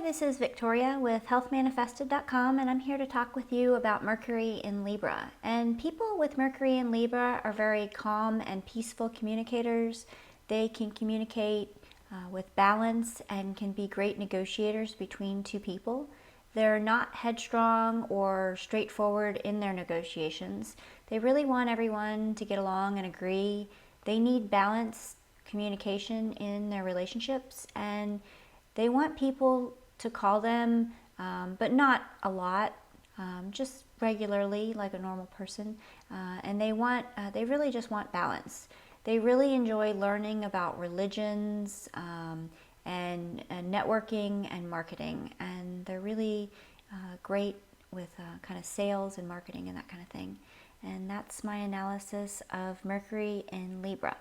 Hi, this is Victoria with healthmanifested.com, and I'm here to talk with you about Mercury in Libra. And people with Mercury in Libra are very calm and peaceful communicators. They can communicate with balance and can be great negotiators between two people. They're not headstrong or straightforward in their negotiations. They really want everyone to get along and agree. They need balanced communication in their relationships, and they want people to call them, but not a lot, just regularly, like a normal person. And they really just want balance. They really enjoy learning about religions and networking and marketing. And they're really great with kind of sales and marketing and that kind of thing. And that's my analysis of Mercury in Libra.